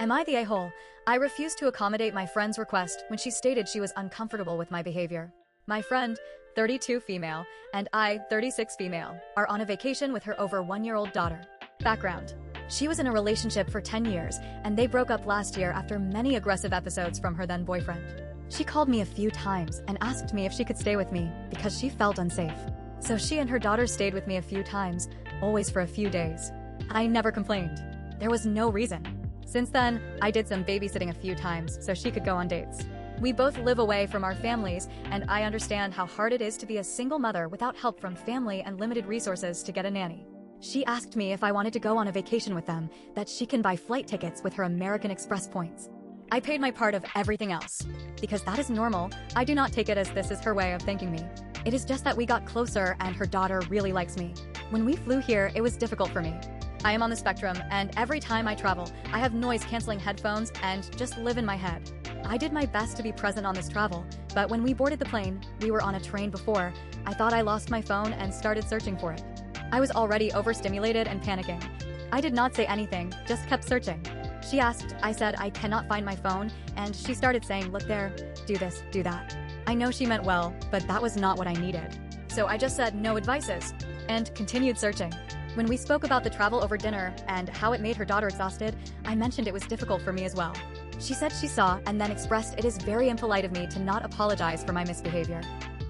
Am I the a-hole? I refused to accommodate my friend's request when she stated she was uncomfortable with my behavior. My friend, 32 female, and I, 36 female, are on a vacation with her over 1-year-old daughter. Background. She was in a relationship for 10 years, and they broke up last year after many aggressive episodes from her then boyfriend. She called me a few times and asked me if she could stay with me because she felt unsafe. So she and her daughter stayed with me a few times, always for a few days. I never complained. There was no reason. Since then, I did some babysitting a few times so she could go on dates. We both live away from our families, and I understand how hard it is to be a single mother without help from family and limited resources to get a nanny. She asked me if I wanted to go on a vacation with them, that she can buy flight tickets with her American Express points. I paid my part of everything else. Because that is normal, I do not take it as this is her way of thanking me. It is just that we got closer and her daughter really likes me. When we flew here, it was difficult for me. I am on the spectrum, and every time I travel, I have noise-canceling headphones and just live in my head. I did my best to be present on this travel, but when we boarded the plane, we were on a train before, I thought I lost my phone and started searching for it. I was already overstimulated and panicking. I did not say anything, just kept searching. She asked, I said I cannot find my phone, and she started saying, look there, do this, do that. I know she meant well, but that was not what I needed. So I just said no advices, and continued searching. When we spoke about the travel over dinner and how it made her daughter exhausted, I mentioned it was difficult for me as well. She said she saw and then expressed it is very impolite of me to not apologize for my misbehavior.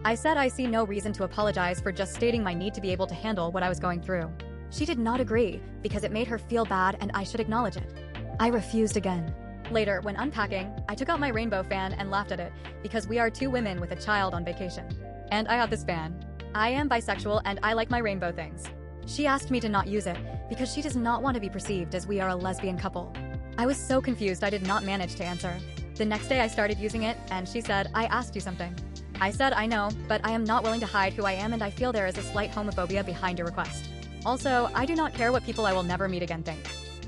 I said I see no reason to apologize for just stating my need to be able to handle what I was going through. She did not agree because it made her feel bad and I should acknowledge it. I refused again. Later, when unpacking, I took out my rainbow fan and laughed at it because we are 2 women with a child on vacation. And I have this fan. I am bisexual and I like my rainbow things. She asked me to not use it because she does not want to be perceived as we are a lesbian couple. I was so confused I did not manage to answer. The next day I started using it and she said, I asked you something. I said I know, but I am not willing to hide who I am and I feel there is a slight homophobia behind your request. Also, I do not care what people I will never meet again think.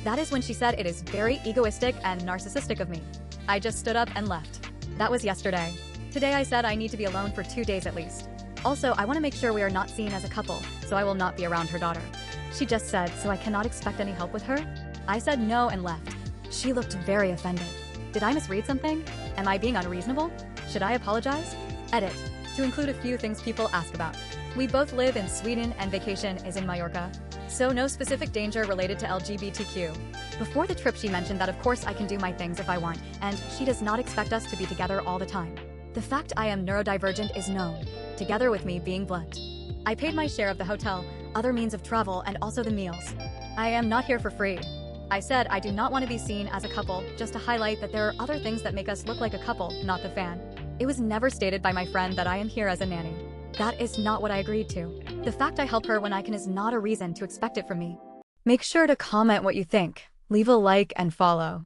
That is when she said it is very egoistic and narcissistic of me. I just stood up and left. That was yesterday. Today I said I need to be alone for 2 days at least. Also, I want to make sure we are not seen as a couple, so I will not be around her daughter. She just said, so I cannot expect any help with her? I said no and left. She looked very offended. Did I misread something? Am I being unreasonable? Should I apologize? Edit. To include a few things people ask about. We both live in Sweden and vacation is in Mallorca. So no specific danger related to LGBTQ. Before the trip she mentioned that of course I can do my things if I want, and she does not expect us to be together all the time. The fact I am neurodivergent is known, together with me being blunt. I paid my share of the hotel, other means of travel, and also the meals. I am not here for free. I said I do not want to be seen as a couple, just to highlight that there are other things that make us look like a couple, not the fan. It was never stated by my friend that I am here as a nanny. That is not what I agreed to. The fact I help her when I can is not a reason to expect it from me. Make sure to comment what you think, leave a like and follow.